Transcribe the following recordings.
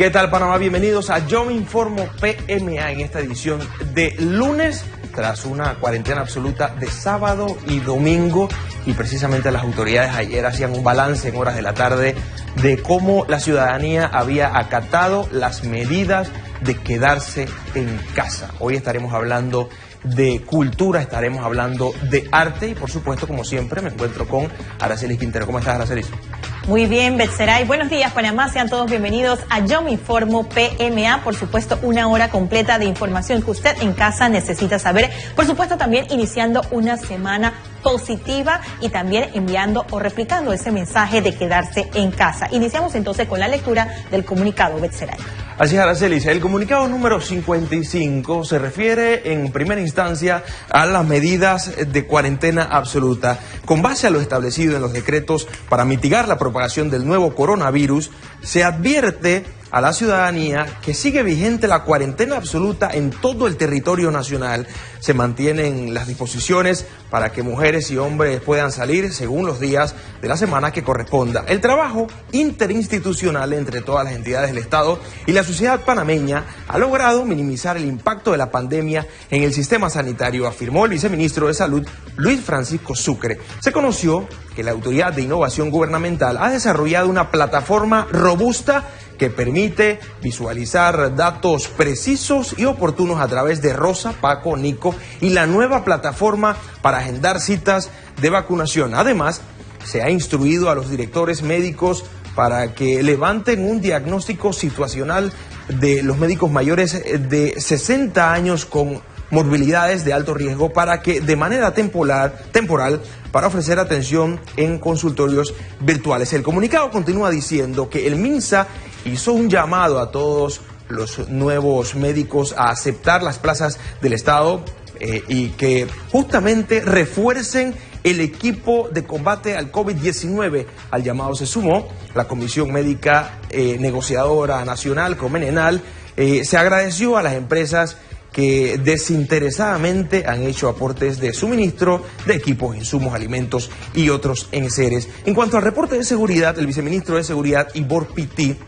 ¿Qué tal, Panamá? Bienvenidos a Yo Me Informo PMA en esta edición de lunes, tras una cuarentena absoluta de sábado y domingo. Y precisamente las autoridades ayer hacían un balance en horas de la tarde de cómo la ciudadanía había acatado las medidas de quedarse en casa. Hoy estaremos hablando de cultura, estaremos hablando de arte y, por supuesto, como siempre, me encuentro con Aracelis Quintero. ¿Cómo estás, Aracelis? Muy bien, Betseray. Buenos días, Panamá. Sean todos bienvenidos a Yo Me Informo PMA. Por supuesto, una hora completa de información que usted en casa necesita saber. Por supuesto, también iniciando una semana positiva y también enviando o replicando ese mensaje de quedarse en casa. Iniciamos entonces con la lectura del comunicado, Betseray. Así es, Aracelis. El comunicado número 55 se refiere en primera instancia a las medidas de cuarentena absoluta. Con base a lo establecido en los decretos para mitigar la propagación del nuevo coronavirus, se advierte a la ciudadanía que sigue vigente la cuarentena absoluta en todo el territorio nacional. Se mantienen las disposiciones para que mujeres y hombres puedan salir según los días de la semana que corresponda. El trabajo interinstitucional entre todas las entidades del Estado y la sociedad panameña ha logrado minimizar el impacto de la pandemia en el sistema sanitario, afirmó el viceministro de Salud, Luis Francisco Sucre. Se conoció que la Autoridad de Innovación Gubernamental ha desarrollado una plataforma robusta que permite visualizar datos precisos y oportunos a través de Rosa, Paco, Nico y la nueva plataforma para agendar citas de vacunación. Además, se ha instruido a los directores médicos para que levanten un diagnóstico situacional de los médicos mayores de 60 años con morbilidades de alto riesgo para que de manera temporal para ofrecer atención en consultorios virtuales. El comunicado continúa diciendo que el MINSA hizo un llamado a todos los nuevos médicos a aceptar las plazas del Estado y que justamente refuercen el equipo de combate al COVID-19. Al llamado se sumó la Comisión Médica Negociadora Nacional, Comenenal. Se agradeció a las empresas que desinteresadamente han hecho aportes de suministro de equipos, insumos, alimentos y otros enseres. En cuanto al reporte de seguridad, el viceministro de Seguridad, Ivor Pití,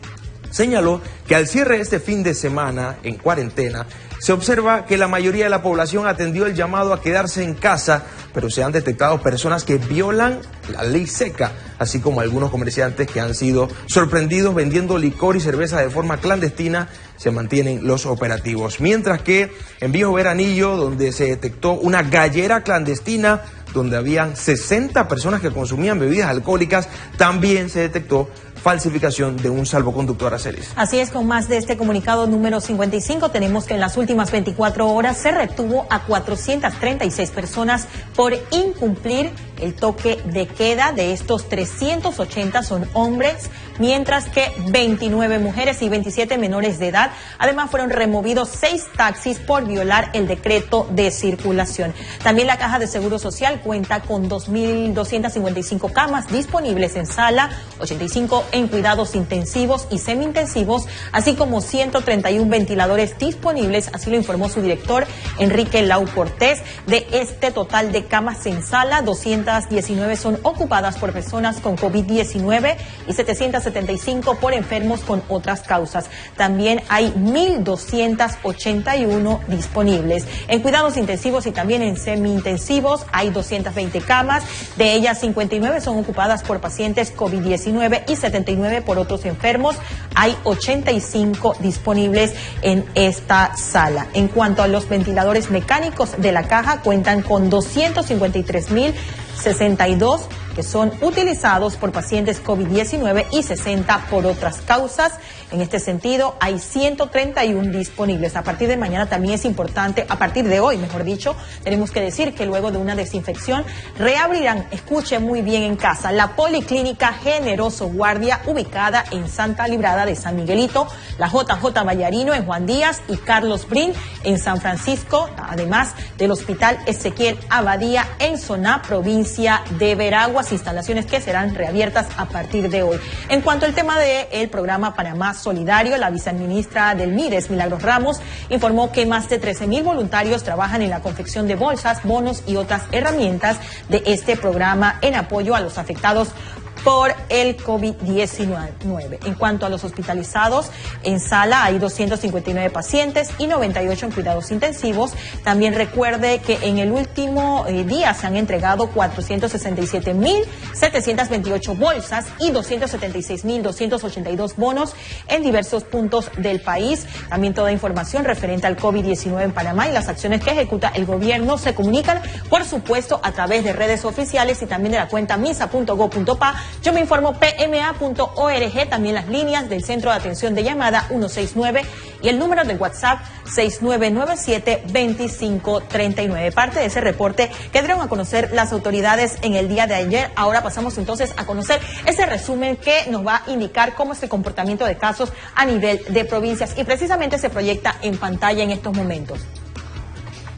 señaló que al cierre de este fin de semana en cuarentena, se observa que la mayoría de la población atendió el llamado a quedarse en casa, pero se han detectado personas que violan la ley seca, así como algunos comerciantes que han sido sorprendidos vendiendo licor y cerveza de forma clandestina. Se mantienen los operativos. Mientras que en Viejo Veranillo, donde se detectó una gallera clandestina, donde habían 60 personas que consumían bebidas alcohólicas, también se detectó falsificación de un salvoconducto, Aracelis. Así es, con más de este comunicado número 55, tenemos que en las últimas 24 horas se retuvo a 436 personas por incumplir el toque de queda. De estos, 380 son hombres, mientras que 29 mujeres y 27 menores de edad. Además, fueron removidos 6 taxis por violar el decreto de circulación. También la Caja de Seguro Social cuenta con 2.255 camas disponibles en sala, 85 en cuidados intensivos y semi-intensivos, así como 131 ventiladores disponibles, así lo informó su director, Enrique Lau Cortés. De este total de camas en sala, 219 son ocupadas por personas con COVID-19 y 775 por enfermos con otras causas. También hay 1.281 disponibles. En cuidados intensivos y también en semi-intensivos hay 220 camas, de ellas 59 son ocupadas por pacientes COVID-19 y 79 por otros enfermos. Hay 85 disponibles en esta sala. En cuanto a los ventiladores mecánicos de la caja, cuentan con 253.062 que son utilizados por pacientes COVID-19 y 60 por otras causas. En este sentido, hay 131 disponibles. A partir de mañana también es importante, a partir de hoy, mejor dicho, tenemos que decir que luego de una desinfección reabrirán, escuche muy bien en casa, la Policlínica Generoso Guardia, ubicada en Santa Librada de San Miguelito, la JJ Vallarino en Juan Díaz y Carlos Brin en San Francisco, además del Hospital Ezequiel Abadía en Soná, provincia de Veraguas, instalaciones que serán reabiertas a partir de hoy. En cuanto al tema del programa Panamá Solidario, la viceministra del MIDES, Milagros Ramos, informó que más de 13.000 voluntarios trabajan en la confección de bolsas, bonos y otras herramientas de este programa en apoyo a los afectados por el COVID-19. En cuanto a los hospitalizados, en sala hay 259 pacientes y 98 en cuidados intensivos. También recuerde que en el último día se han entregado 467.728 bolsas y 276.282 bonos en diversos puntos del país. También toda información referente al COVID-19 en Panamá y las acciones que ejecuta el gobierno se comunican, por supuesto, a través de redes oficiales y también de la cuenta misa.go.pa. Yo me informo pma.org, también las líneas del centro de atención de llamada 169 y el número de WhatsApp 6997-2539. Parte de ese reporte que dieron a conocer las autoridades en el día de ayer. Ahora pasamos entonces a conocer ese resumen que nos va a indicar cómo es el comportamiento de casos a nivel de provincias y precisamente se proyecta en pantalla en estos momentos.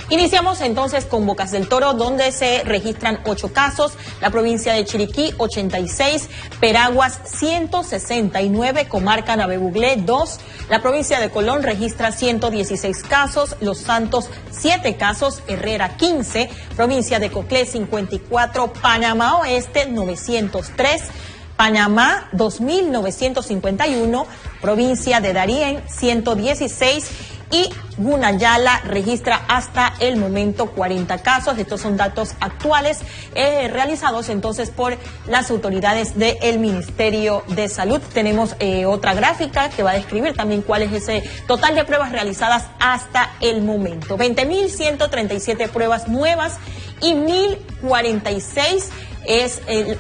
Iniciamos entonces con Bocas del Toro, donde se registran 8 casos, la provincia de Chiriquí 86, Peraguas 169, comarca Navebuglé 2, la provincia de Colón registra 116 casos, Los Santos 7 casos, Herrera 15, provincia de Coclé 54, Panamá Oeste 903, Panamá 2.951, provincia de Darién 116 y Gunayala registra hasta el momento 40 casos. Estos son datos actuales realizados entonces por las autoridades del Ministerio de Salud. Tenemos otra gráfica que va a describir también cuál es ese total de pruebas realizadas hasta el momento. 20.137 pruebas nuevas y 1.046 es el,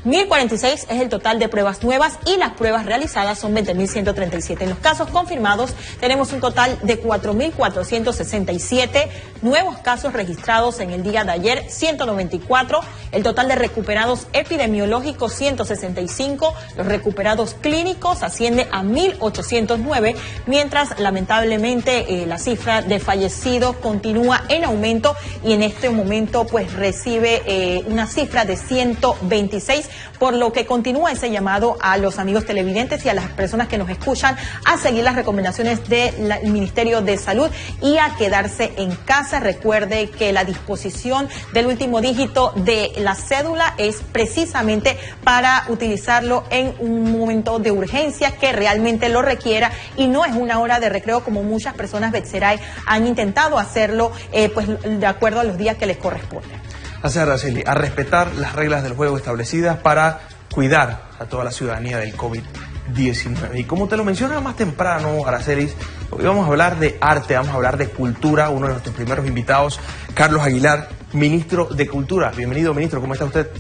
1.046 es el total de pruebas nuevas y las pruebas realizadas son 20.137. En los casos confirmados tenemos un total de 4.467 nuevos casos registrados en el día de ayer, 194. El total de recuperados epidemiológicos, 165. Los recuperados clínicos asciende a 1.809, mientras lamentablemente la cifra de fallecidos continúa en aumento y en este momento pues recibe una cifra de 126. Por lo que continúa ese llamado a los amigos televidentes y a las personas que nos escuchan a seguir las recomendaciones del Ministerio de Salud y a quedarse en casa. Recuerde que la disposición del último dígito de la cédula es precisamente para utilizarlo en un momento de urgencia que realmente lo requiera y no es una hora de recreo como muchas personas Betseray han intentado hacerlo pues de acuerdo a los días que les corresponden. Así es, Araceli, a respetar las reglas del juego establecidas para cuidar a toda la ciudadanía del COVID-19. Y como te lo mencionaba más temprano, Araceli, hoy vamos a hablar de arte, vamos a hablar de cultura. Uno de nuestros primeros invitados, Carlos Aguilar, ministro de Cultura. Bienvenido, ministro, ¿cómo está usted?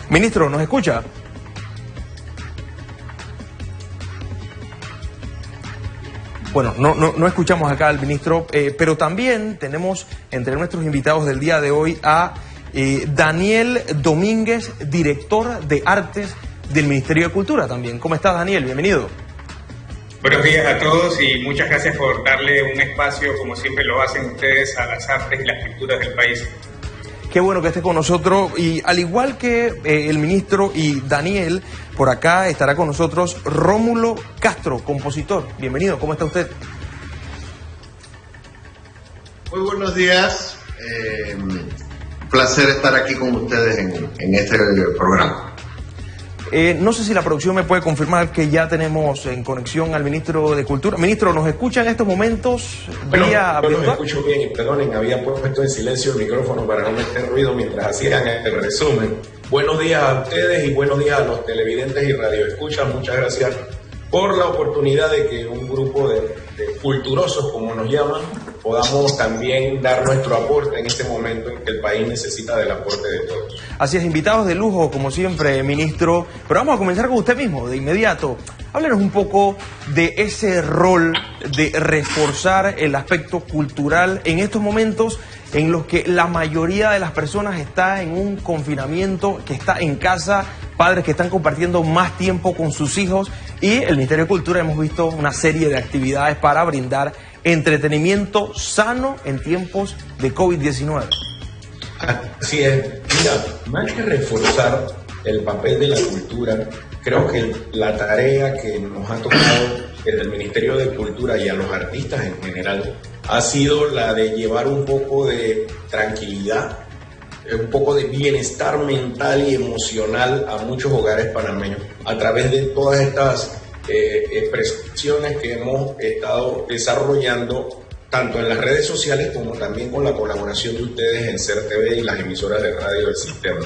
Ministro, ¿nos escucha? Bueno, no escuchamos acá al ministro, pero también tenemos entre nuestros invitados del día de hoy a Daniel Domínguez, director de Artes del Ministerio de Cultura también. ¿Cómo estás, Daniel? Bienvenido. Buenos días a todos y muchas gracias por darle un espacio, como siempre lo hacen ustedes, a las artes y las culturas del país. Qué bueno que esté con nosotros y al igual que el ministro y Daniel, por acá estará con nosotros Rómulo Castro, compositor. Bienvenido, ¿cómo está usted? Muy buenos días, placer estar aquí con ustedes en este programa. No sé si la producción me puede confirmar que ya tenemos en conexión al ministro de Cultura. Ministro, ¿nos escucha en estos momentos vía virtual? Yo los escucho bien y perdonen, había puesto en silencio el micrófono para no meter ruido mientras hacían el resumen. Buenos días a ustedes y buenos días a los televidentes y radioescuchas. Muchas gracias por la oportunidad de que un grupo de culturosos, como nos llaman, podamos también dar nuestro aporte en este momento en que el país necesita del aporte de todos. Así es, invitados de lujo, como siempre, ministro. Pero vamos a comenzar con usted mismo, de inmediato. Háblenos un poco de ese rol de reforzar el aspecto cultural en estos momentos en los que la mayoría de las personas está en un confinamiento, que está en casa, padres que están compartiendo más tiempo con sus hijos, y el Ministerio de Cultura hemos visto una serie de actividades para brindar entretenimiento sano en tiempos de COVID-19. Así es. Mira, más que reforzar el papel de la cultura, creo que la tarea que nos ha tocado desde el Ministerio de Cultura y a los artistas en general ha sido la de llevar un poco de tranquilidad, un poco de bienestar mental y emocional a muchos hogares panameños a través de todas estas expresiones que hemos estado desarrollando tanto en las redes sociales como también con la colaboración de ustedes en SER TV y las emisoras de radio del sistema.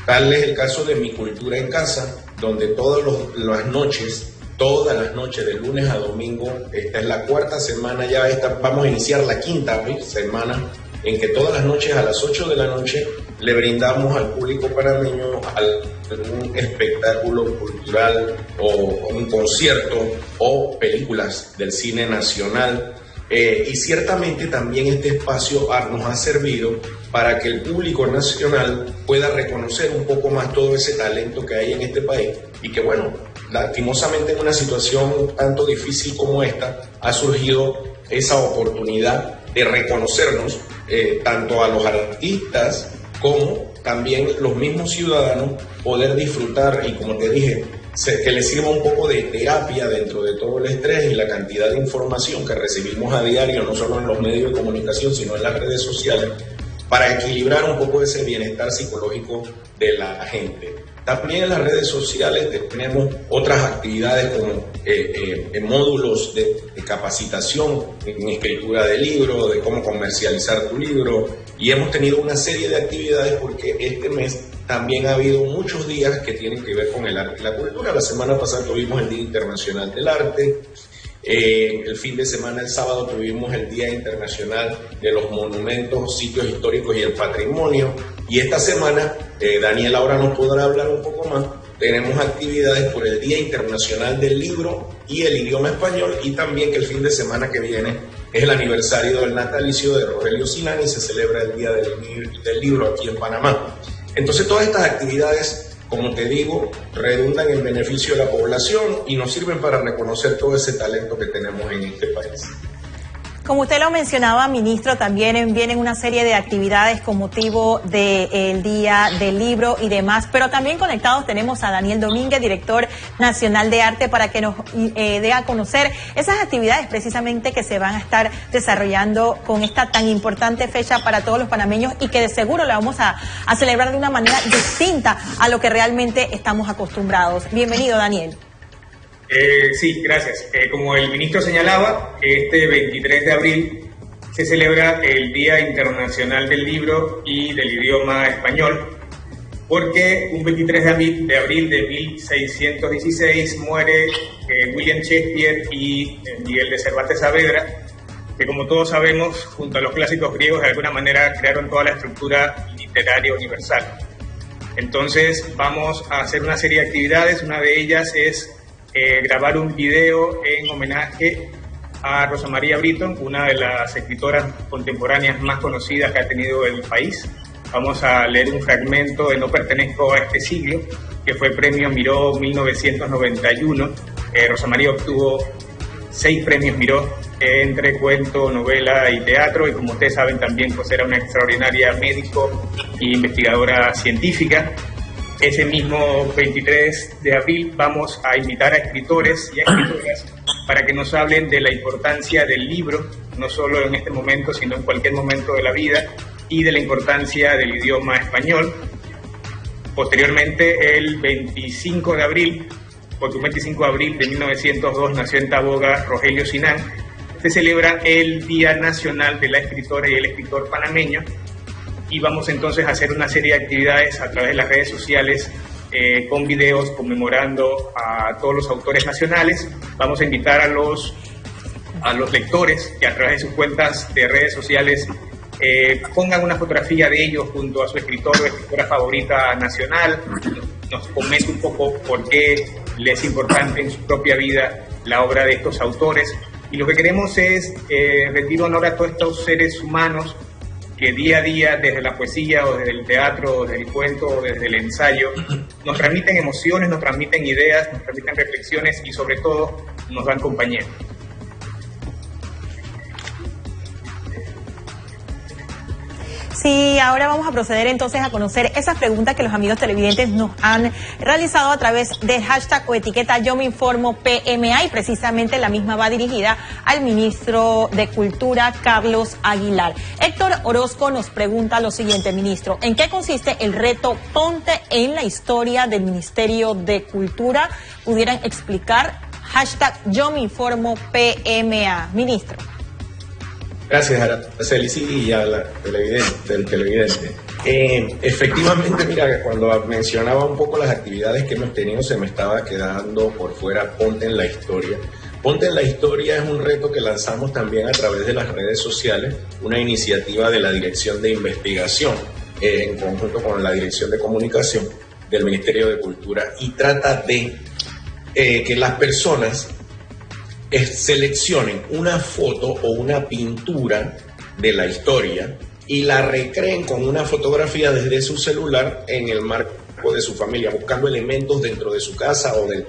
Tal es el caso de Mi Cultura en Casa, donde todas las noches, de lunes a domingo, esta es la cuarta semana, vamos a iniciar la quinta semana, en que todas las noches a las 8 de la noche le brindamos al público panameño algún espectáculo cultural o un concierto o películas del cine nacional. Y ciertamente también este espacio nos ha servido para que el público nacional pueda reconocer un poco más todo ese talento que hay en este país y que, bueno, lastimosamente en una situación tanto difícil como esta ha surgido esa oportunidad de reconocernos tanto a los artistas como también los mismos ciudadanos, poder disfrutar y, como te dije, que les sirva un poco de terapia dentro de todo el estrés y la cantidad de información que recibimos a diario, no solo en los medios de comunicación, sino en las redes sociales, para equilibrar un poco ese bienestar psicológico de la gente. También en las redes sociales tenemos otras actividades como módulos de capacitación en escritura de libro, de cómo comercializar tu libro, y hemos tenido una serie de actividades porque este mes también ha habido muchos días que tienen que ver con el arte y la cultura. La semana pasada tuvimos el Día Internacional del Arte. El fin de semana, el sábado, tuvimos el Día Internacional de los Monumentos, Sitios Históricos y el Patrimonio. Y esta semana, Daniel ahora nos podrá hablar un poco más, tenemos actividades por el Día Internacional del Libro y el Idioma Español, y también que el fin de semana que viene es el aniversario del natalicio de Rogelio Sinán y se celebra el Día del Libro aquí en Panamá. Entonces todas estas actividades, como te digo, redundan en beneficio de la población y nos sirven para reconocer todo ese talento que tenemos en este país. Como usted lo mencionaba, ministro, también vienen una serie de actividades con motivo del Día del Libro y demás, pero también conectados tenemos a Daniel Domínguez, director nacional de arte, para que nos dé a conocer esas actividades precisamente que se van a estar desarrollando con esta tan importante fecha para todos los panameños y que de seguro la vamos a celebrar de una manera distinta a lo que realmente estamos acostumbrados. Bienvenido, Daniel. Sí, gracias. Como el ministro señalaba, este 23 de abril se celebra el Día Internacional del Libro y del Idioma Español, porque un 23 de abril de 1616 muere William Shakespeare y Miguel de Cervantes Saavedra, que, como todos sabemos, junto a los clásicos griegos, de alguna manera crearon toda la estructura literaria universal. Entonces vamos a hacer una serie de actividades. Una de ellas es grabar un video en homenaje a Rosa María Britton, una de las escritoras contemporáneas más conocidas que ha tenido el país. Vamos a leer un fragmento de No pertenezco a este siglo, que fue premio Miró 1991. Rosa María obtuvo 6 premios Miró entre cuento, novela y teatro, y como ustedes saben también pues era una extraordinaria médico e investigadora científica. Ese mismo 23 de abril vamos a invitar a escritores y a escritoras para que nos hablen de la importancia del libro, no solo en este momento, sino en cualquier momento de la vida, y de la importancia del idioma español. Posteriormente, el 25 de abril, porque un 25 de abril de 1902 nació en Taboga Rogelio Sinán, se celebra el Día Nacional de la Escritora y el Escritor Panameño, y vamos entonces a hacer una serie de actividades a través de las redes sociales con videos conmemorando a todos los autores nacionales. Vamos a invitar a los lectores que a través de sus cuentas de redes sociales pongan una fotografía de ellos junto a su escritor o escritora favorita nacional, nos comente un poco por qué les es importante en su propia vida la obra de estos autores. Y lo que queremos es rendir honor a todos estos seres humanos que día a día, desde la poesía o desde el teatro, o desde el cuento o desde el ensayo, nos transmiten emociones, nos transmiten ideas, nos transmiten reflexiones y sobre todo nos dan compañía. Sí, ahora vamos a proceder entonces a conocer esas preguntas que los amigos televidentes nos han realizado a través del hashtag o etiqueta Yo Me Informo PMA, y precisamente la misma va dirigida al ministro de Cultura, Carlos Aguilar. Héctor Orozco nos pregunta lo siguiente, ministro: ¿en qué consiste el reto Ponte en la Historia del Ministerio de Cultura? ¿Pudieran explicar? Hashtag Yo Me Informo PMA. Ministro. Gracias, Araceli, sí, y a la televidente. Efectivamente, mira, cuando mencionaba un poco las actividades que hemos tenido, se me estaba quedando por fuera Ponte en la Historia. Ponte en la Historia es un reto que lanzamos también a través de las redes sociales, una iniciativa de la Dirección de Investigación, en conjunto con la Dirección de Comunicación del Ministerio de Cultura, y trata de que las personas seleccionen una foto o una pintura de la historia y la recreen con una fotografía desde su celular en el marco de su familia, buscando elementos dentro de su casa o del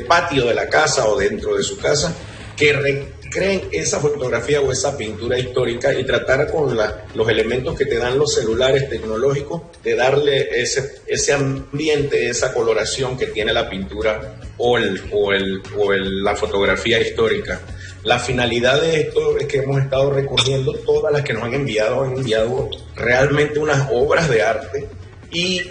patio de la casa o dentro de su casa, que recreen esa fotografía o esa pintura histórica, y tratar con los elementos que te dan los celulares tecnológicos de darle ese ambiente, esa coloración que tiene la pintura o la fotografía histórica. La finalidad de esto es que hemos estado recorriendo todas las que nos han enviado realmente unas obras de arte, y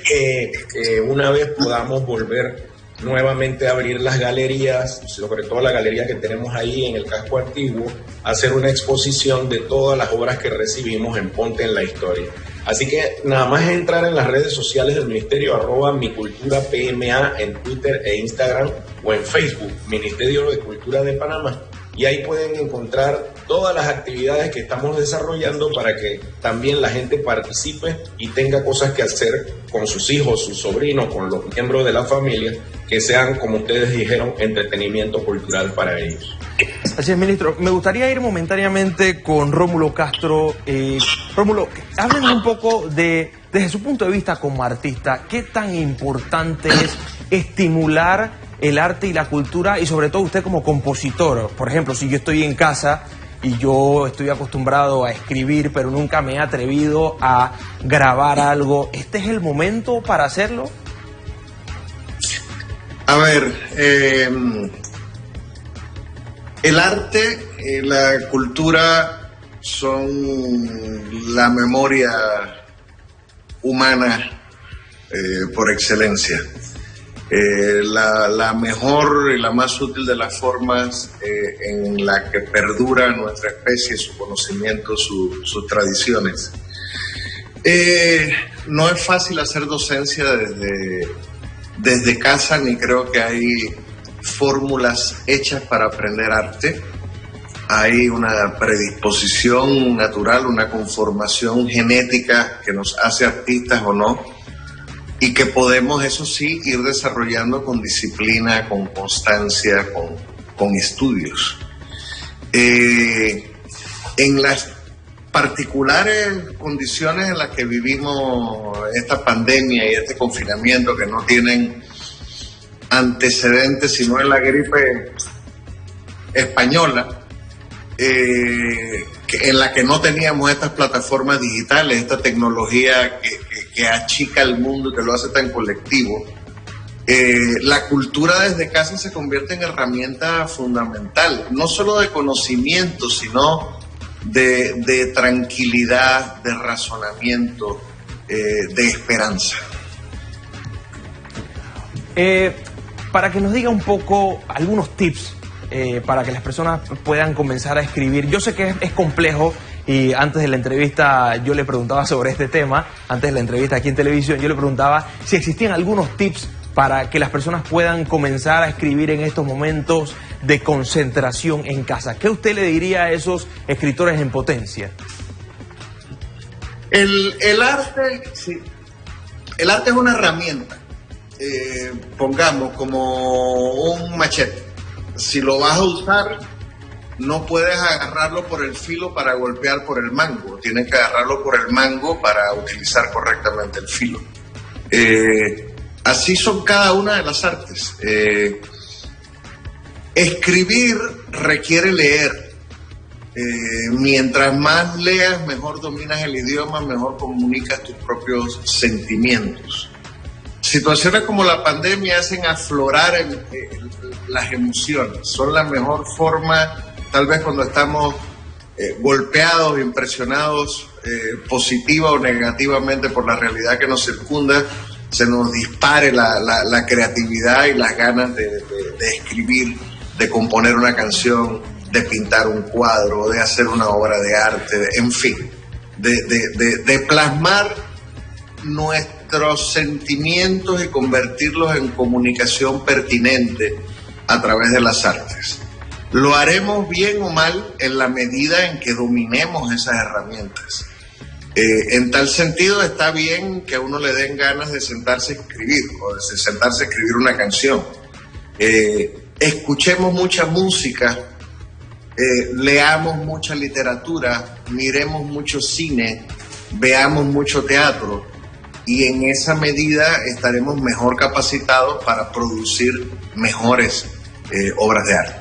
una vez podamos volver nuevamente a abrir las galerías, sobre todo la galería que tenemos ahí en el casco antiguo, hacer una exposición de todas las obras que recibimos en Ponte en la Historia. Así que nada más es entrar en las redes sociales del Ministerio, @miculturapma en Twitter e Instagram, o en Facebook, Ministerio de Cultura de Panamá, y ahí pueden encontrar todas las actividades que estamos desarrollando para que también la gente participe y tenga cosas que hacer con sus hijos, sus sobrinos, con los miembros de la familia, que sean, como ustedes dijeron, entretenimiento cultural para ellos. Así es, ministro. Me gustaría ir momentáneamente con Rómulo Castro. Rómulo, háblenos un poco desde su punto de vista como artista, ¿qué tan importante es estimular el arte y la cultura, y sobre todo usted como compositor? Por ejemplo, si yo estoy en casa y yo estoy acostumbrado a escribir, pero nunca me he atrevido a grabar algo, ¿este es el momento para hacerlo? A ver, el arte y la cultura son la memoria humana por excelencia. La mejor y la más útil de las formas en la que perdura nuestra especie, su conocimiento, sus tradiciones. No es fácil hacer docencia desde casa, ni creo que hay fórmulas hechas para aprender arte. Hay una predisposición natural, una conformación genética que nos hace artistas o no, y que podemos, eso sí, ir desarrollando con disciplina, con constancia, con estudios. En las particulares condiciones en las que vivimos esta pandemia y este confinamiento, que no tienen antecedentes sino en la gripe española, en la que no teníamos estas plataformas digitales, esta tecnología que achica el mundo y que lo hace tan colectivo, la cultura desde casa se convierte en herramienta fundamental, no solo de conocimiento, sino de tranquilidad, de razonamiento, de esperanza. Para que nos diga un poco algunos tips para que las personas puedan comenzar a escribir. Yo sé que es complejo, y antes de la entrevista yo le preguntaba sobre este tema, antes de la entrevista aquí en televisión, yo le preguntaba si existían algunos tips para que las personas puedan comenzar a escribir en estos momentos de concentración en casa. ¿Qué usted le diría a esos escritores en potencia? El arte, sí. El arte es una herramienta, pongamos, como un machete. Si lo vas a usar, no puedes agarrarlo por el filo para golpear por el mango. Tienes que agarrarlo por el mango para utilizar correctamente el filo. Así son cada una de las artes. Escribir requiere leer. Mientras más leas, mejor dominas el idioma, mejor comunicas tus propios sentimientos. Situaciones como la pandemia hacen aflorar las emociones. Son la mejor forma, tal vez cuando estamos golpeados, impresionados, positiva o negativamente por la realidad que nos circunda, se nos dispare la creatividad y las ganas de escribir, de componer una canción, de pintar un cuadro, de hacer una obra de arte, en fin, de plasmar nuestros sentimientos y convertirlos en comunicación pertinente a través de las artes. Lo haremos bien o mal en la medida en que dominemos esas herramientas. En tal sentido, está bien que a uno le den ganas de sentarse a escribir o de sentarse a escribir una canción. Escuchemos mucha música, leamos mucha literatura, miremos mucho cine, veamos mucho teatro, y en esa medida estaremos mejor capacitados para producir mejores obras de arte.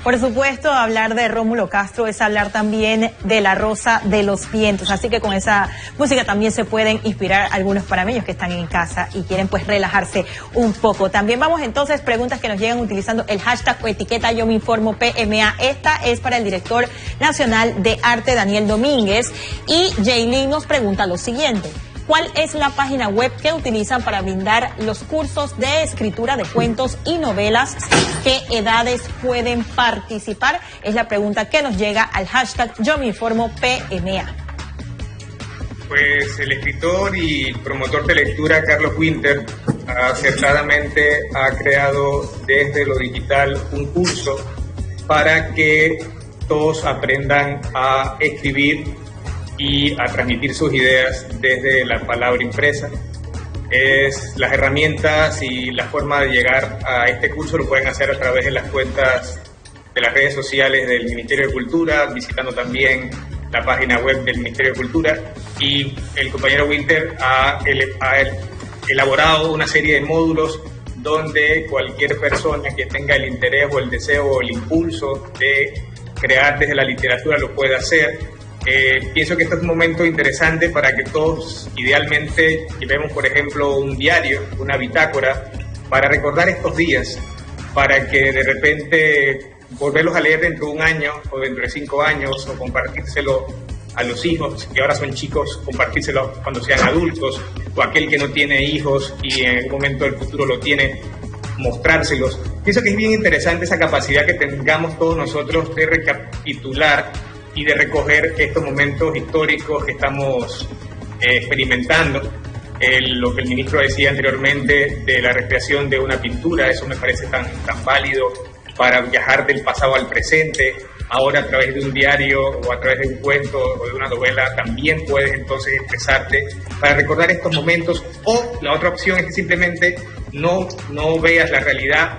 Por supuesto, hablar de Rómulo Castro es hablar también de La Rosa de los Vientos, así que con esa música también se pueden inspirar algunos panameños que están en casa y quieren pues relajarse un poco. También vamos entonces, preguntas que nos llegan utilizando el hashtag o etiqueta Yo Me Informo PMA. Esta es para el director nacional de arte, Daniel Domínguez, y Jaylin nos pregunta lo siguiente: ¿cuál es la página web que utilizan para brindar los cursos de escritura de cuentos y novelas? ¿Qué edades pueden participar? Es la pregunta que nos llega al hashtag Yo Me Informo PMA. Pues el escritor y promotor de lectura Carlos Winter acertadamente ha creado desde lo digital un curso para que todos aprendan a escribir y a transmitir sus ideas desde la palabra impresa. Las herramientas y la forma de llegar a este curso lo pueden hacer a través de las cuentas de las redes sociales del Ministerio de Cultura, visitando también la página web del Ministerio de Cultura, y el compañero Winter ha elaborado una serie de módulos donde cualquier persona que tenga el interés o el deseo o el impulso de crear desde la literatura lo puede hacer. Pienso que este es un momento interesante para que todos idealmente llevemos, por ejemplo, un diario, una bitácora, para recordar estos días, para que de repente volverlos a leer dentro de un año o dentro de 5 años, o compartírselo a los hijos, que ahora son chicos, compartírselo cuando sean adultos, o aquel que no tiene hijos y en algún momento del futuro lo tiene, mostrárselos. Pienso que es bien interesante esa capacidad que tengamos todos nosotros de recapitular y de recoger estos momentos históricos que estamos experimentando. Lo que el ministro decía anteriormente de la recreación de una pintura, eso me parece tan válido para viajar del pasado al presente. Ahora a través de un diario o a través de un cuento o de una novela también puedes entonces expresarte para recordar estos momentos. O la otra opción es que simplemente no veas la realidad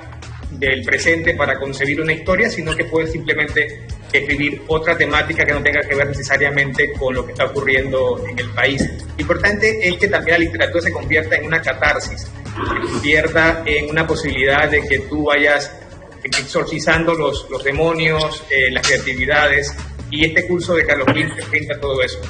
del presente para concebir una historia, sino que puedes simplemente escribir otra temática que no tenga que ver necesariamente con lo que está ocurriendo en el país. Lo importante es que también la literatura se convierta en una catarsis, se convierta en una posibilidad de que tú vayas exorcizando los demonios, las creatividades, y este curso de Carlos Winter pinta todo eso.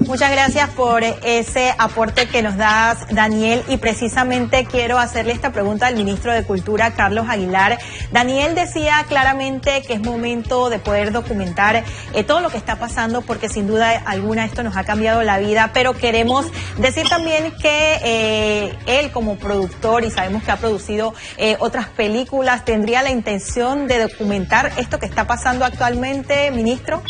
Muchas gracias por ese aporte que nos das, Daniel, y precisamente quiero hacerle esta pregunta al ministro de Cultura, Carlos Aguilar. Daniel decía claramente que es momento de poder documentar todo lo que está pasando, porque sin duda alguna esto nos ha cambiado la vida, pero queremos decir también que él como productor, y sabemos que ha producido otras películas, ¿tendría la intención de documentar esto que está pasando actualmente, ministro?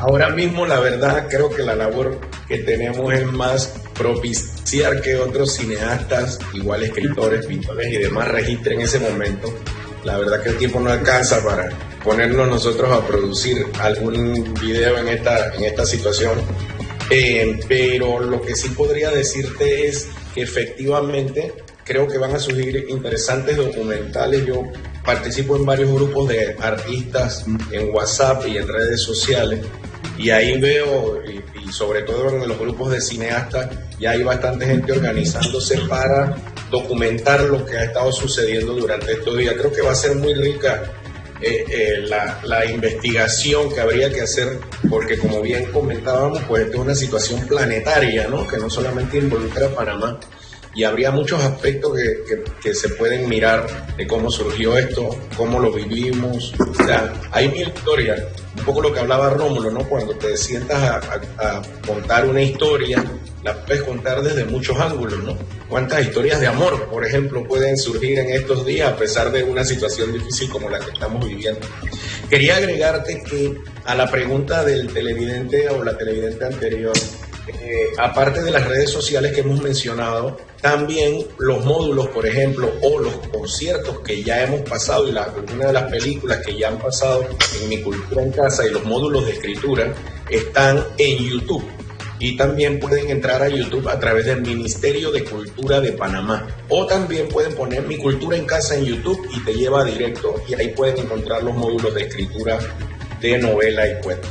Ahora mismo, la verdad, creo que la labor que tenemos es más propiciar que otros cineastas, igual escritores, pintores y demás, registren ese momento. La verdad que el tiempo no alcanza para ponernos nosotros a producir algún video en esta situación. Pero lo que sí podría decirte es que efectivamente creo que van a surgir interesantes documentales. Yo participo en varios grupos de artistas en WhatsApp y en redes sociales, y ahí veo, y sobre todo en los grupos de cineastas, ya hay bastante gente organizándose para documentar lo que ha estado sucediendo durante estos días. Creo que va a ser muy rica la investigación que habría que hacer, porque como bien comentábamos, pues esta es una situación planetaria, ¿no? Que no solamente involucra a Panamá, y habría muchos aspectos que se pueden mirar de cómo surgió esto, cómo lo vivimos. O sea, hay mil historias, un poco lo que hablaba Rómulo, ¿no? Cuando te sientas a contar una historia, la puedes contar desde muchos ángulos, ¿no? ¿Cuántas historias de amor, por ejemplo, pueden surgir en estos días a pesar de una situación difícil como la que estamos viviendo? Quería agregarte que a la pregunta del televidente o la televidente anterior, aparte de las redes sociales que hemos mencionado, también los módulos, por ejemplo, o los conciertos que ya hemos pasado y algunas de las películas que ya han pasado en Mi Cultura en Casa y los módulos de escritura están en YouTube. Y también pueden entrar a YouTube a través del Ministerio de Cultura de Panamá. O también pueden poner Mi Cultura en Casa en YouTube y te lleva directo, y ahí pueden encontrar los módulos de escritura de novela y cuento.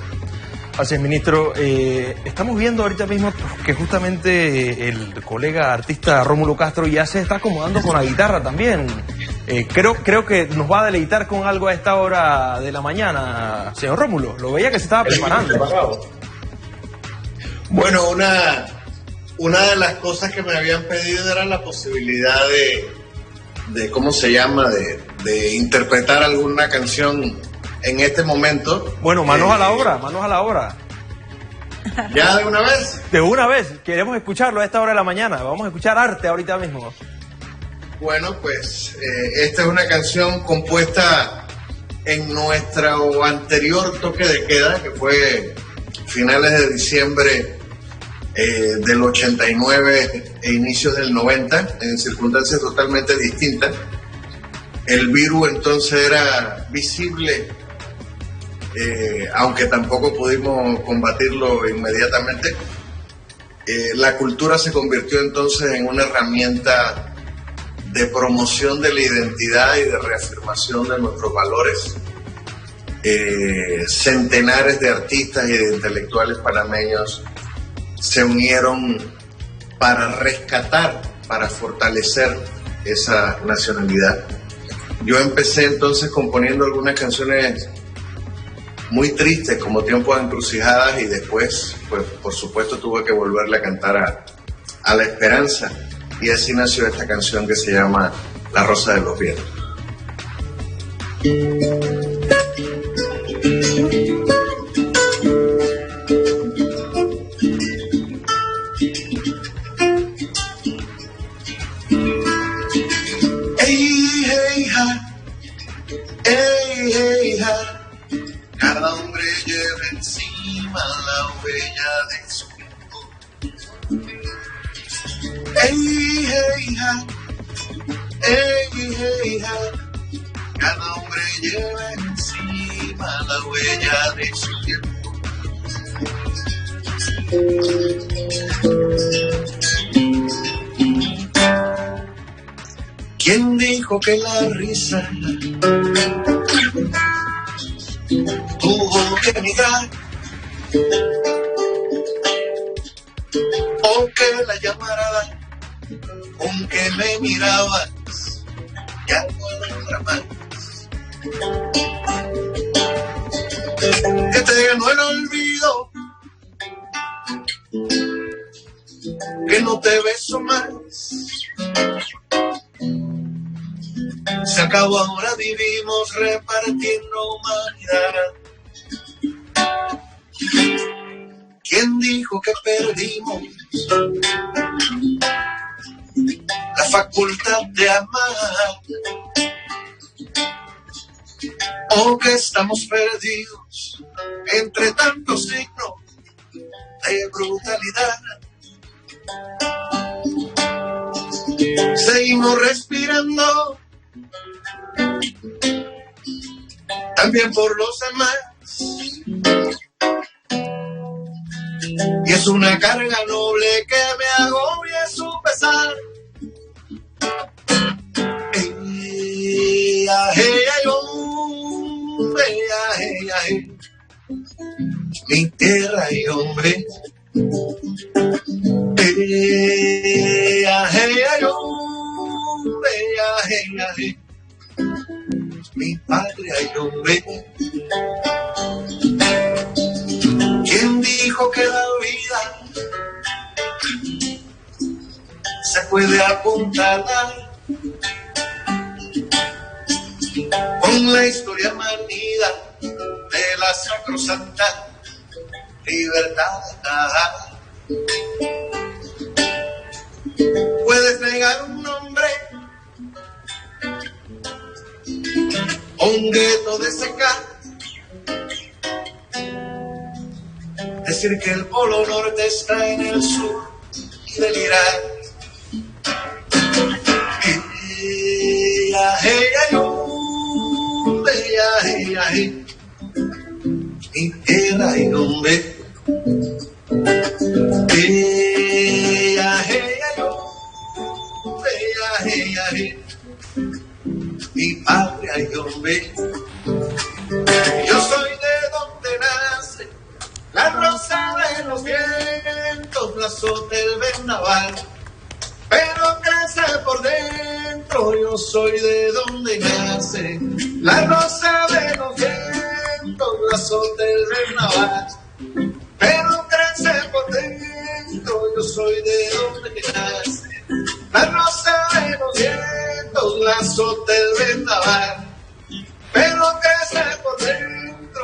Así es, ministro. Estamos viendo ahorita mismo que justamente el colega artista Rómulo Castro ya se está acomodando con la guitarra también. Creo que nos va a deleitar con algo a esta hora de la mañana, señor Rómulo. Lo veía que se estaba preparando. Bueno, una de las cosas que me habían pedido era la posibilidad de ¿cómo se llama? De interpretar alguna canción en este momento. Bueno, manos a la obra, manos a la obra. ¿Ya de una vez? De una vez, queremos escucharlo a esta hora de la mañana. Vamos a escuchar arte ahorita mismo. Bueno, pues esta es una canción compuesta en nuestro anterior toque de queda, que fue finales de diciembre del 89 e inicios del 90, en circunstancias totalmente distintas. El virus entonces era visible, aunque tampoco pudimos combatirlo inmediatamente. La cultura se convirtió entonces en una herramienta de promoción de la identidad y de reafirmación de nuestros valores. Centenares de artistas y de intelectuales panameños se unieron para rescatar, para fortalecer esa nacionalidad. Yo empecé entonces componiendo algunas canciones muy tristes, como Tiempos de Encrucijadas, y después, pues por supuesto, tuve que volverle a cantar a la esperanza, y así nació esta canción que se llama La Rosa de los Vientos. Cada hombre lleva encima la huella de su tiempo. Cada hombre lleva encima la huella de su tiempo. ¿Quién dijo que la risa tuvo que emigrar? O que la llamarada con que me mirabas ya no entra más. Que te ganó el olvido, que no te beso más. Se acabó, ahora vivimos repartiendo humanidad. ¿Quién dijo que perdimos la facultad de amar? ¿O que estamos perdidos entre tantos signos de brutalidad? Seguimos respirando también por los demás, y es una carga noble que me agobia su pesar. Mi tierra y hombre, mi patria y hombre. ¿Quién dijo que la vida se puede apuntalar con la historia manida de la sacrosanta libertad? Puedes negar un nombre, un gueto de seca, decir que el polo norte está en el sur y delirar. Mi tierra y nombre. Mi patria y hombre. Yo soy de donde nace la rosa de los vientos, la azota del vendaval, pero crece por dentro. Yo soy de donde nace la rosa de los vientos, la azota del vendaval, pero crece por dentro. Yo soy de donde nace la rosa de los vientos, la azota del vendaval, pero crece por dentro.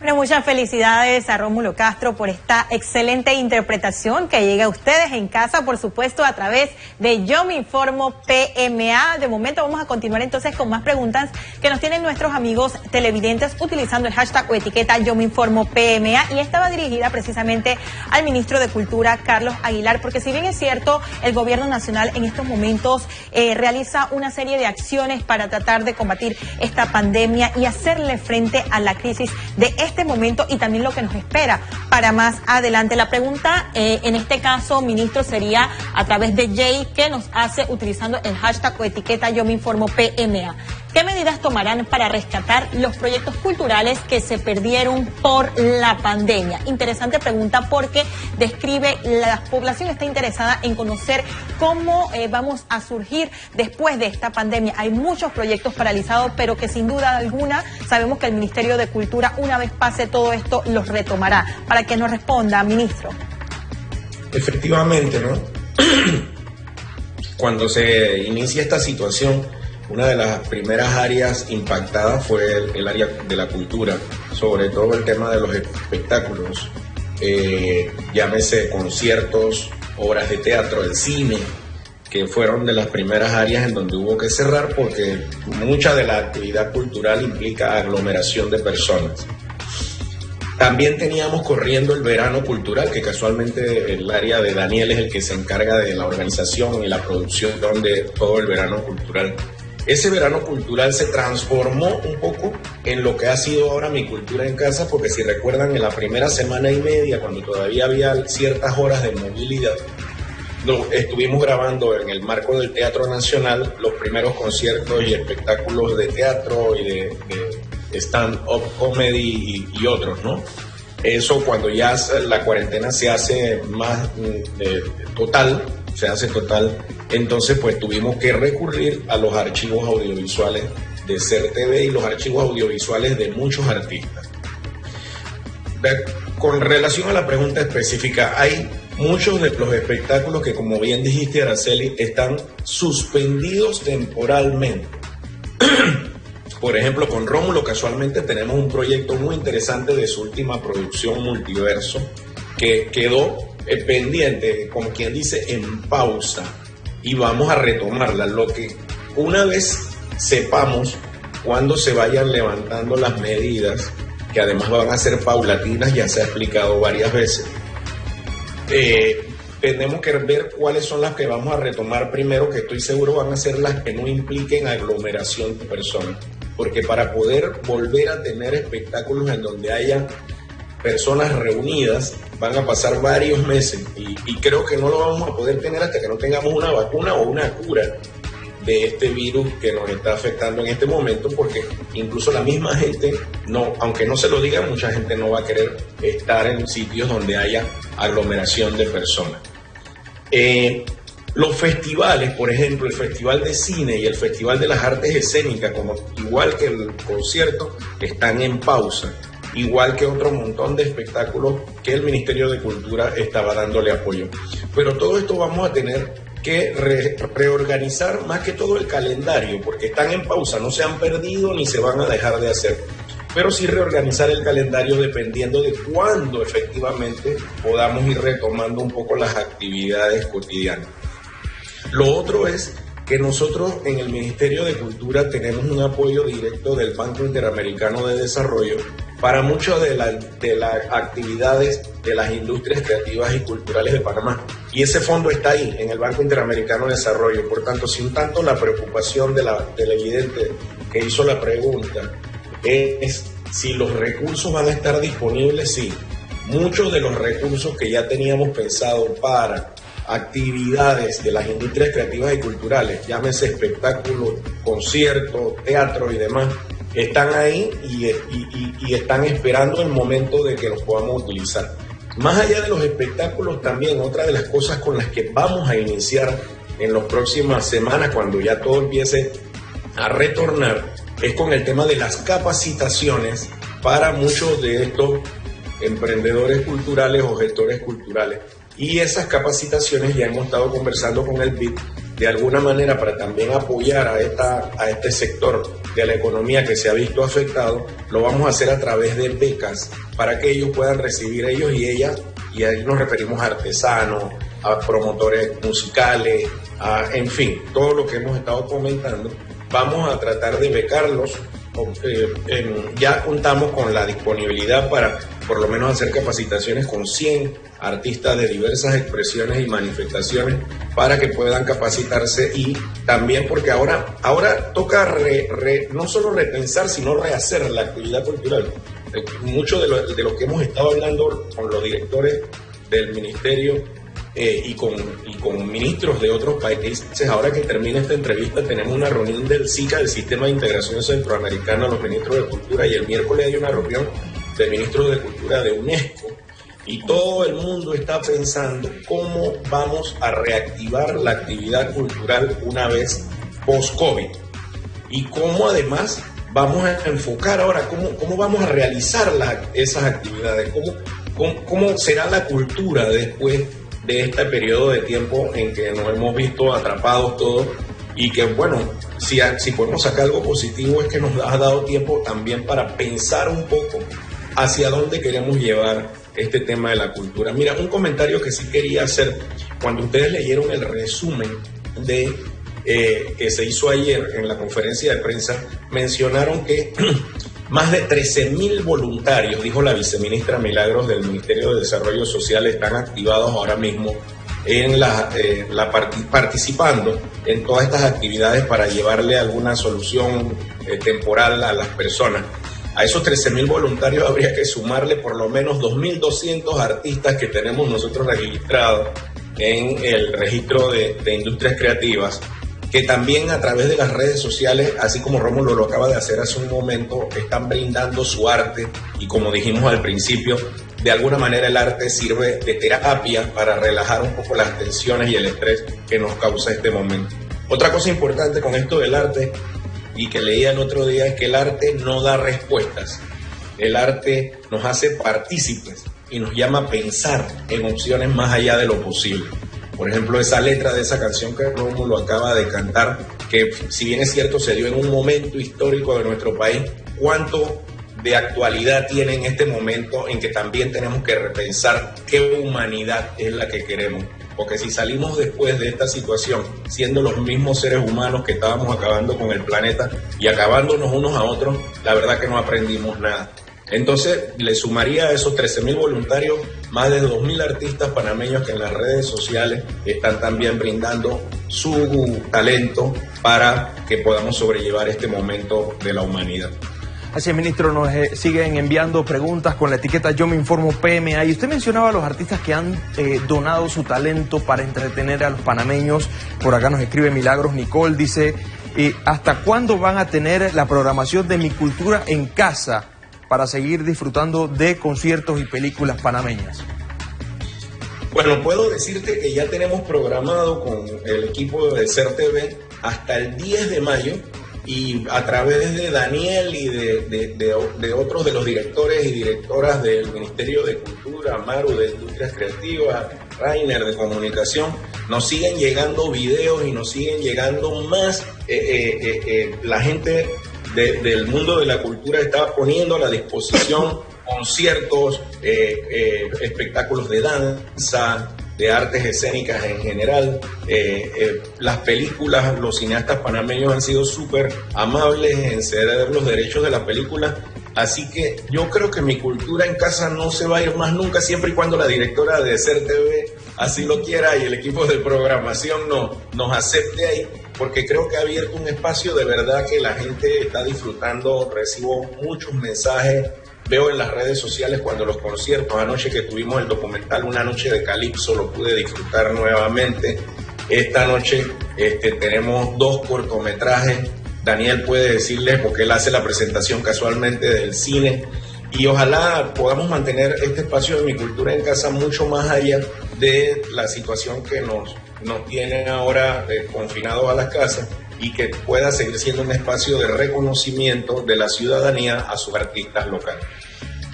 Bueno, muchas felicidades a Rómulo Castro por esta excelente interpretación que llega a ustedes en casa, por supuesto, a través de Yo Me Informo PMA. De momento vamos a continuar entonces con más preguntas que nos tienen nuestros amigos televidentes utilizando el hashtag o etiqueta Yo Me Informo PMA, y esta va dirigida precisamente al ministro de Cultura, Carlos Aguilar, porque si bien es cierto, el gobierno nacional en estos momentos realiza una serie de acciones para tratar de combatir esta pandemia y hacerle frente a la crisis de este momento y también lo que nos espera para más adelante. La pregunta en este caso, ministro, sería a través de Jay, que nos hace utilizando el hashtag o etiqueta Yo Me Informo PMA. ¿Qué medidas tomarán para rescatar los proyectos culturales que se perdieron por la pandemia? Interesante pregunta porque describe, la población está interesada en conocer cómo vamos a surgir después de esta pandemia. Hay muchos proyectos paralizados, pero que sin duda alguna sabemos que el Ministerio de Cultura, una vez pase todo esto, los retomará. Para que nos responda, ministro. Efectivamente, ¿no? Cuando se inicia esta situación, una de las primeras áreas impactadas fue el área de la cultura, sobre todo el tema de los espectáculos, llámese conciertos, obras de teatro, el cine, que fueron de las primeras áreas en donde hubo que cerrar porque mucha de la actividad cultural implica aglomeración de personas. También teníamos corriendo el verano cultural, que casualmente el área de Daniel es el que se encarga de la organización y la producción de todo el verano cultural. Ese verano cultural se transformó un poco en lo que ha sido ahora Mi Cultura en Casa, porque si recuerdan, en la primera semana y media, cuando todavía había ciertas horas de movilidad, estuvimos grabando en el marco del Teatro Nacional los primeros conciertos y espectáculos de teatro y de stand-up comedy y otros, ¿no? Eso cuando ya la cuarentena se hace más total, entonces pues tuvimos que recurrir a los archivos audiovisuales de CERTV y los archivos audiovisuales de muchos artistas. Con relación a la pregunta específica, hay muchos de los espectáculos que, como bien dijiste, Araceli, están suspendidos temporalmente. Por ejemplo, con Rómulo casualmente tenemos un proyecto muy interesante de su última producción, Multiverso, que quedó pendiente, como quien dice, en pausa, y vamos a retomarla. Lo que una vez sepamos cuándo se vayan levantando las medidas, que además van a ser paulatinas, ya se ha explicado varias veces, tenemos que ver cuáles son las que vamos a retomar primero, que estoy seguro van a ser las que no impliquen aglomeración de personas, porque para poder volver a tener espectáculos en donde haya personas reunidas van a pasar varios meses y creo que no lo vamos a poder tener hasta que no tengamos una vacuna o una cura de este virus que nos está afectando en este momento, porque incluso la misma gente, aunque no se lo diga, mucha gente no va a querer estar en sitios donde haya aglomeración de personas. Los festivales, por ejemplo, el Festival de Cine y el Festival de las Artes Escénicas, como igual que el concierto, están en pausa, igual que otro montón de espectáculos que el Ministerio de Cultura estaba dándole apoyo. Pero todo esto vamos a tener que reorganizar más que todo el calendario, porque están en pausa, no se han perdido ni se van a dejar de hacer, pero sí reorganizar el calendario dependiendo de cuándo efectivamente podamos ir retomando un poco las actividades cotidianas. Lo otro es que nosotros en el Ministerio de Cultura tenemos un apoyo directo del Banco Interamericano de Desarrollo para muchas de las actividades de las industrias creativas y culturales de Panamá. Y ese fondo está ahí, en el Banco Interamericano de Desarrollo. Por tanto, sin tanto la preocupación del evidente que hizo la pregunta es si los recursos van a estar disponibles, sí. Muchos de los recursos que ya teníamos pensado para actividades de las industrias creativas y culturales, llámese espectáculos, conciertos, teatro y demás, están ahí y están esperando el momento de que los podamos utilizar. Más allá de los espectáculos, también otra de las cosas con las que vamos a iniciar en las próximas semanas, cuando ya todo empiece a retornar, es con el tema de las capacitaciones para muchos de estos emprendedores culturales o gestores culturales. Y esas capacitaciones ya hemos estado conversando con el BID de alguna manera para también apoyar a este sector de la economía que se ha visto afectado. Lo vamos a hacer a través de becas para que ellos puedan recibir, ellos y ellas, y ahí nos referimos a artesanos, a promotores musicales, en fin, todo lo que hemos estado comentando. Vamos a tratar de becarlos. Ya contamos con la disponibilidad para por lo menos hacer capacitaciones con 100 artistas de diversas expresiones y manifestaciones para que puedan capacitarse, y también porque ahora toca no solo repensar sino rehacer la actividad cultural. Mucho de lo que hemos estado hablando con los directores del ministerio y con ministros de otros países. Ahora que termina esta entrevista tenemos una reunión del SICA, del Sistema de Integración Centroamericano, los ministros de Cultura, y el miércoles hay una reunión de ministros de Cultura de UNESCO, y todo el mundo está pensando cómo vamos a reactivar la actividad cultural una vez post-COVID, y cómo además vamos a enfocar ahora cómo vamos a realizar esas actividades, cómo será la cultura después de este periodo de tiempo en que nos hemos visto atrapados todos, y que bueno, si podemos sacar algo positivo es que nos ha dado tiempo también para pensar un poco hacia dónde queremos llevar este tema de la cultura. Mira, un comentario que sí quería hacer: cuando ustedes leyeron el resumen que se hizo ayer en la conferencia de prensa, mencionaron que más de 13.000 voluntarios, dijo la viceministra Milagros del Ministerio de Desarrollo Social, están activados ahora mismo participando en todas estas actividades para llevarle alguna solución temporal a las personas. A esos 13.000 voluntarios habría que sumarle por lo menos 2.200 artistas que tenemos nosotros registrados en el registro de industrias creativas, que también a través de las redes sociales, así como Rómulo lo acaba de hacer hace un momento, están brindando su arte. Y como dijimos al principio, de alguna manera el arte sirve de terapia para relajar un poco las tensiones y el estrés que nos causa este momento. Otra cosa importante con esto del arte, y que leía el otro día, es que el arte no da respuestas. El arte nos hace partícipes y nos llama a pensar en opciones más allá de lo posible. Por ejemplo, esa letra de esa canción que Rómulo acaba de cantar, que si bien es cierto se dio en un momento histórico de nuestro país, ¿cuánto de actualidad tiene en este momento en que también tenemos que repensar qué humanidad es la que queremos? Porque si salimos después de esta situación siendo los mismos seres humanos que estábamos acabando con el planeta y acabándonos unos a otros, la verdad que no aprendimos nada. Entonces le sumaría a esos 13.000 voluntarios más de 2.000 artistas panameños que en las redes sociales están también brindando su talento para que podamos sobrellevar este momento de la humanidad. Así es, ministro, nos siguen enviando preguntas con la etiqueta Yo Me Informo PMA, y usted mencionaba a los artistas que han donado su talento para entretener a los panameños. Por acá nos escribe Milagros Nicole, dice, ¿hasta cuándo van a tener la programación de Mi Cultura en Casa para seguir disfrutando de conciertos y películas panameñas? Bueno, puedo decirte que ya tenemos programado con el equipo de CERTV hasta el 10 de mayo y a través de Daniel y de otros de los directores y directoras del Ministerio de Cultura, Maru de Industrias Creativas, Rainer de Comunicación, nos siguen llegando videos y nos siguen llegando más. La gente del mundo de la cultura está poniendo a la disposición conciertos, espectáculos de danza, de artes escénicas en general. Las películas, los cineastas panameños han sido súper amables en ceder los derechos de las películas, así que yo creo que mi cultura en casa no se va a ir más nunca, siempre y cuando la directora de CERTV así lo quiera y el equipo de programación nos acepte ahí, porque creo que ha abierto un espacio de verdad que la gente está disfrutando. Recibo muchos mensajes, veo en las redes sociales cuando los conciertos, anoche que tuvimos el documental Una Noche de Calipso, lo pude disfrutar nuevamente. Esta noche tenemos 2 cortometrajes. Daniel puede decirles, porque él hace la presentación casualmente del cine, y ojalá podamos mantener este espacio de mi cultura en casa mucho más allá de la situación que nos tiene ahora confinados a las casas, y que pueda seguir siendo un espacio de reconocimiento de la ciudadanía a sus artistas locales.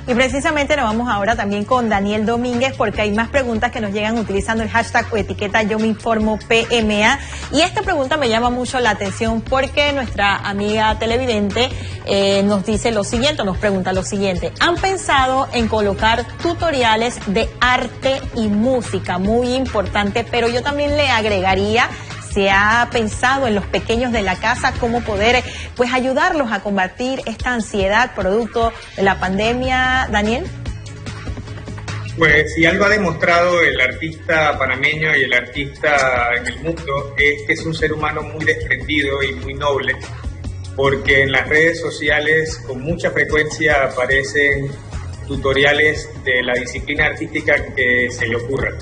Y precisamente nos vamos ahora también con Daniel Domínguez, porque hay más preguntas que nos llegan utilizando el hashtag o etiqueta Yo Me Informo PMA. Y esta pregunta me llama mucho la atención porque nuestra amiga televidente nos dice lo siguiente, nos pregunta lo siguiente: ¿han pensado en colocar tutoriales de arte y música? Muy importante, pero yo también le agregaría, ¿se ha pensado en los pequeños de la casa cómo poder pues ayudarlos a combatir esta ansiedad producto de la pandemia, Daniel? Pues si algo ha demostrado el artista panameño y el artista en el mundo es que es un ser humano muy desprendido y muy noble, porque en las redes sociales con mucha frecuencia aparecen tutoriales de la disciplina artística que se le ocurra.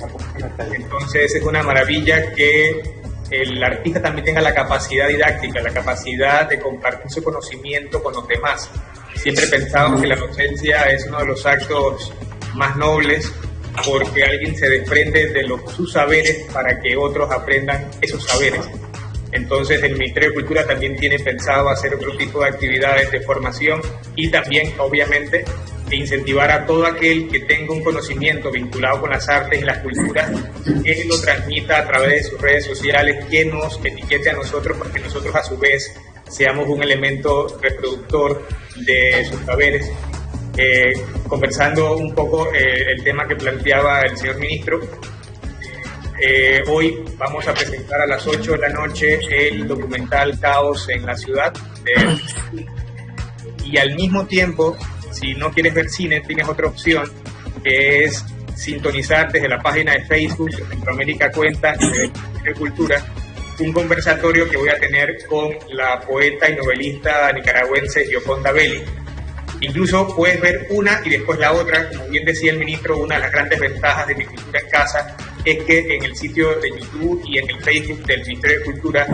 Entonces es una maravilla que el artista también tenga la capacidad didáctica, la capacidad de compartir su conocimiento con los demás. Siempre pensamos que la docencia es uno de los actos más nobles, porque alguien se desprende de sus saberes para que otros aprendan esos saberes. Entonces el Ministerio de Cultura también tiene pensado hacer otro tipo de actividades de formación y también, obviamente, incentivar a todo aquel que tenga un conocimiento vinculado con las artes y las culturas, que lo transmita a través de sus redes sociales, que nos etiquete a nosotros, para que nosotros a su vez seamos un elemento reproductor de sus saberes. Conversando un poco el tema que planteaba el señor ministro, hoy vamos a presentar a las 8 de la noche el documental Caos en la Ciudad, y al mismo tiempo, si no quieres ver cine, tienes otra opción, que es sintonizar desde la página de Facebook de Centroamérica Cuenta de Cultura un conversatorio que voy a tener con la poeta y novelista nicaragüense Gioconda Belli. Incluso puedes ver una y después la otra. Como bien decía el ministro, una de las grandes ventajas de Mi Cultura en Casa es que en el sitio de YouTube y en el Facebook del Ministerio de Cultura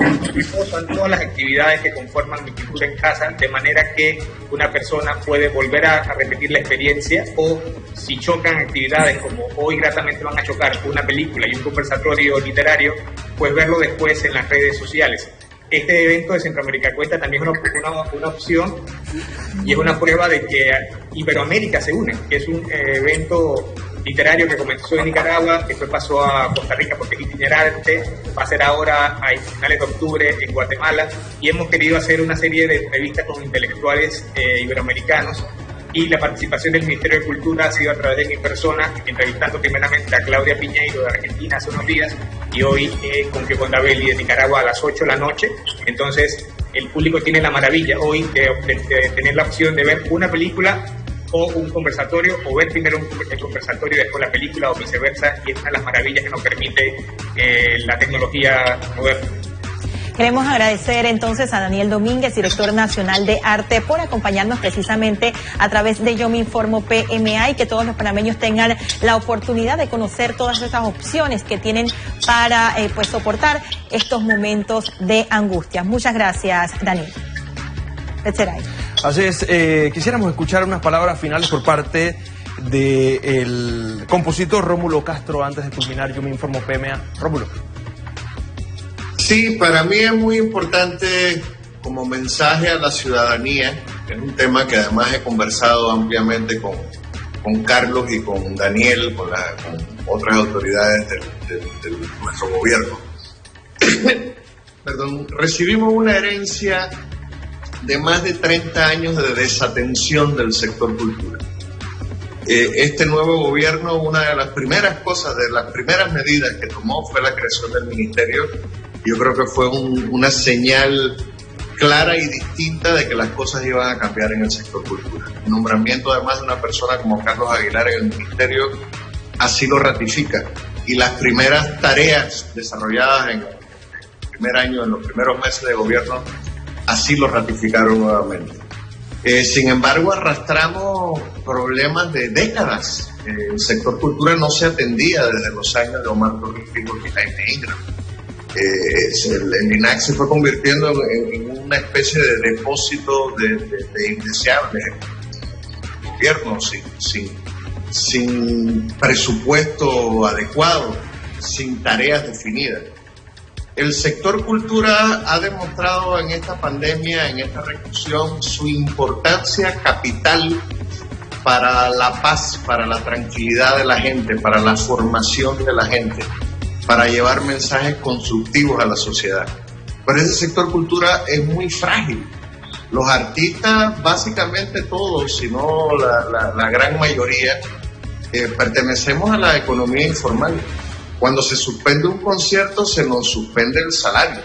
son todas las actividades que conforman Mi Cultura en Casa, de manera que una persona puede volver a repetir la experiencia, o si chocan actividades como hoy gratamente van a chocar una película y un conversatorio literario, pues verlo después en las redes sociales. Este evento de Centroamérica Cuenta también es una opción y es una prueba de que Iberoamérica se une, que es un evento literario que comenzó en Nicaragua, después pasó a Costa Rica porque es itinerante, va a ser ahora a finales de octubre en Guatemala, y hemos querido hacer una serie de entrevistas con intelectuales iberoamericanos, y la participación del Ministerio de Cultura ha sido a través de mi persona, entrevistando primeramente a Claudia Piñeiro de Argentina hace unos días, y hoy con Gioconda Belli de Nicaragua a las 8 de la noche. Entonces el público tiene la maravilla hoy de tener la opción de ver una película o un conversatorio, o ver primero el conversatorio y después la película, o viceversa, y es una de las maravillas que nos permite la tecnología moderna. Queremos agradecer entonces a Daniel Domínguez, director nacional de arte, por acompañarnos precisamente a través de Yo Me Informo PMA, y que todos los panameños tengan la oportunidad de conocer todas estas opciones que tienen para pues soportar estos momentos de angustia. Muchas gracias, Daniel. Así es, quisiéramos escuchar unas palabras finales por parte del compositor Rómulo Castro antes de culminar Yo Me Informo PMA. Rómulo. Sí, para mí es muy importante como mensaje a la ciudadanía. Es un tema que además he conversado ampliamente con Carlos y con Daniel, con otras autoridades de nuestro gobierno. Perdón, recibimos una herencia de más de 30 años de desatención del sector cultura. Este nuevo gobierno, una de las primeras cosas, de las primeras medidas que tomó fue la creación del ministerio. Yo creo que fue una señal clara y distinta de que las cosas iban a cambiar en el sector cultura. El nombramiento además de una persona como Carlos Aguilar en el ministerio así lo ratifica. Y las primeras tareas desarrolladas en el primer año, en los primeros meses de gobierno, así lo ratificaron nuevamente. Sin embargo, arrastramos problemas de décadas. El sector cultura no se atendía desde los años de Omar Torrijos y Jaime Ingram. El INAC se fue convirtiendo en una especie de depósito de indeseables. Gobierno sin presupuesto adecuado, sin tareas definidas. El sector cultura ha demostrado en esta pandemia, en esta reclusión, su importancia capital para la paz, para la tranquilidad de la gente, para la formación de la gente, para llevar mensajes constructivos a la sociedad. Pero ese sector cultura es muy frágil. Los artistas, básicamente todos, si no la gran mayoría, pertenecemos a la economía informal. Cuando se suspende un concierto, se nos suspende el salario.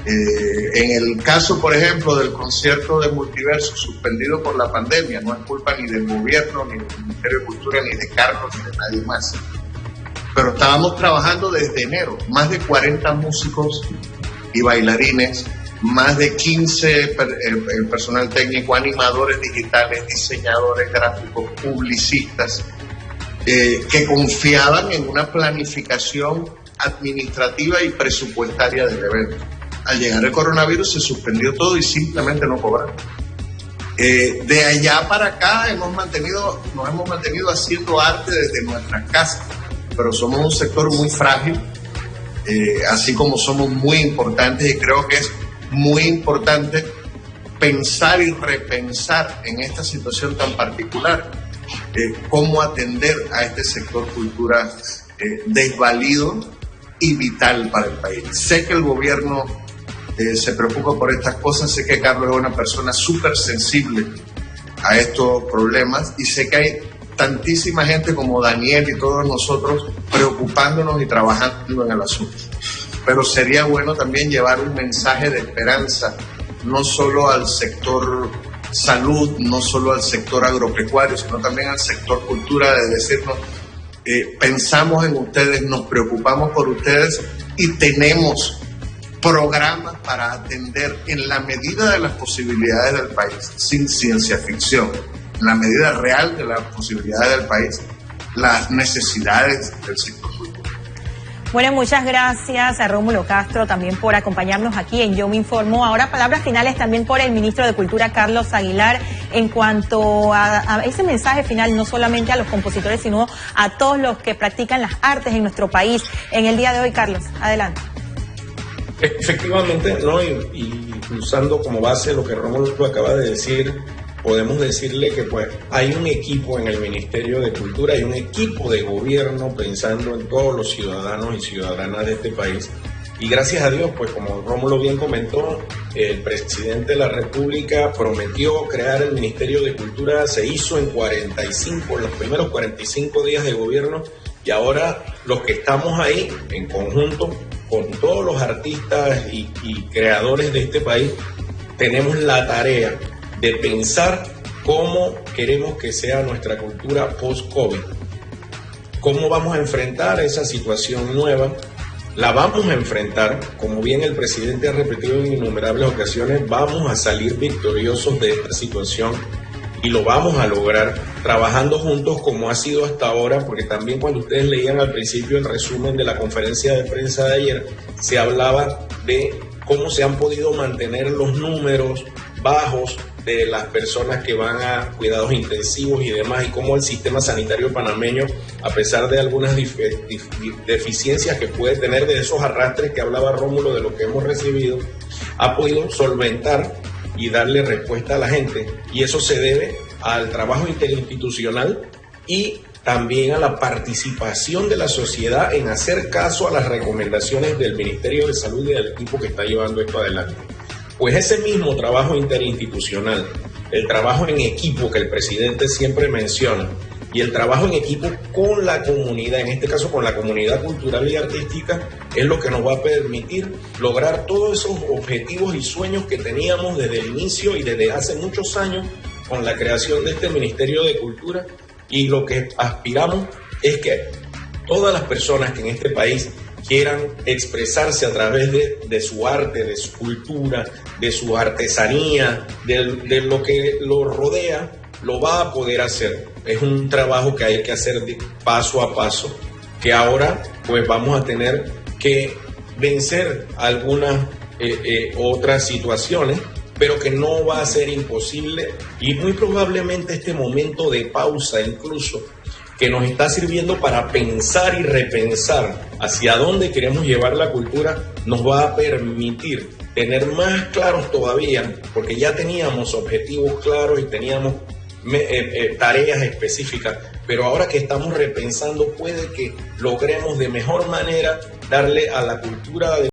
En el caso, por ejemplo, del concierto de Multiverso suspendido por la pandemia, no es culpa ni del gobierno, ni del Ministerio de Cultura, ni de Carlos, ni de nadie más. Pero estábamos trabajando desde enero, más de 40 músicos y bailarines, más de 15 el personal técnico, animadores digitales, diseñadores gráficos, publicistas, que confiaban en una planificación administrativa y presupuestaria del evento. Al llegar el coronavirus se suspendió todo y simplemente no cobraron. De allá para acá nos hemos mantenido haciendo arte desde nuestras casas, pero somos un sector muy frágil, así como somos muy importantes, y creo que es muy importante pensar y repensar en esta situación tan particular cómo atender a este sector cultura desvalido y vital para el país. Sé que el gobierno se preocupa por estas cosas, sé que Carlos es una persona súper sensible a estos problemas y sé que hay tantísima gente como Daniel y todos nosotros preocupándonos y trabajando en el asunto. Pero sería bueno también llevar un mensaje de esperanza, no solo al sector salud, no solo al sector agropecuario, sino también al sector cultura, de decirnos, pensamos en ustedes, nos preocupamos por ustedes y tenemos programas para atender en la medida de las posibilidades del país, sin ciencia ficción, en la medida real de las posibilidades del país, las necesidades del sector cultural. Bueno, muchas gracias a Rómulo Castro también por acompañarnos aquí en Yo Me Informo. Ahora palabras finales también por el ministro de Cultura, Carlos Aguilar, en cuanto a ese mensaje final, no solamente a los compositores, sino a todos los que practican las artes en nuestro país. En el día de hoy, Carlos, adelante. Efectivamente, ¿no? Y usando como base lo que Rómulo acaba de decir, podemos decirle que pues hay un equipo en el Ministerio de Cultura, hay un equipo de gobierno pensando en todos los ciudadanos y ciudadanas de este país. Y gracias a Dios, pues como Rómulo bien comentó, el presidente de la República prometió crear el Ministerio de Cultura, se hizo en los primeros 45 días de gobierno, y ahora los que estamos ahí en conjunto con todos los artistas y creadores de este país, tenemos la tarea de pensar cómo queremos que sea nuestra cultura post-COVID. ¿Cómo vamos a enfrentar esa situación nueva? La vamos a enfrentar, como bien el presidente ha repetido en innumerables ocasiones, vamos a salir victoriosos de esta situación y lo vamos a lograr trabajando juntos como ha sido hasta ahora, porque también cuando ustedes leían al principio el resumen de la conferencia de prensa de ayer, se hablaba de cómo se han podido mantener los números bajos de las personas que van a cuidados intensivos y demás, y cómo el sistema sanitario panameño, a pesar de algunas deficiencias que puede tener, de esos arrastres que hablaba Rómulo, de lo que hemos recibido, ha podido solventar y darle respuesta a la gente. Y eso se debe al trabajo interinstitucional y también a la participación de la sociedad en hacer caso a las recomendaciones del Ministerio de Salud y del equipo que está llevando esto adelante. Pues ese mismo trabajo interinstitucional, el trabajo en equipo que el presidente siempre menciona, y el trabajo en equipo con la comunidad, en este caso con la comunidad cultural y artística, es lo que nos va a permitir lograr todos esos objetivos y sueños que teníamos desde el inicio y desde hace muchos años con la creación de este Ministerio de Cultura. Y lo que aspiramos es que todas las personas que en este país quieran expresarse a través de su arte, de su cultura, de su artesanía, de lo que lo rodea, lo va a poder hacer. Es un trabajo que hay que hacer de paso a paso, que ahora pues vamos a tener que vencer algunas otras situaciones, pero que no va a ser imposible, y muy probablemente este momento de pausa incluso, que nos está sirviendo para pensar y repensar hacia dónde queremos llevar la cultura, nos va a permitir tener más claros todavía, porque ya teníamos objetivos claros y teníamos tareas específicas, pero ahora que estamos repensando puede que logremos de mejor manera darle a la cultura de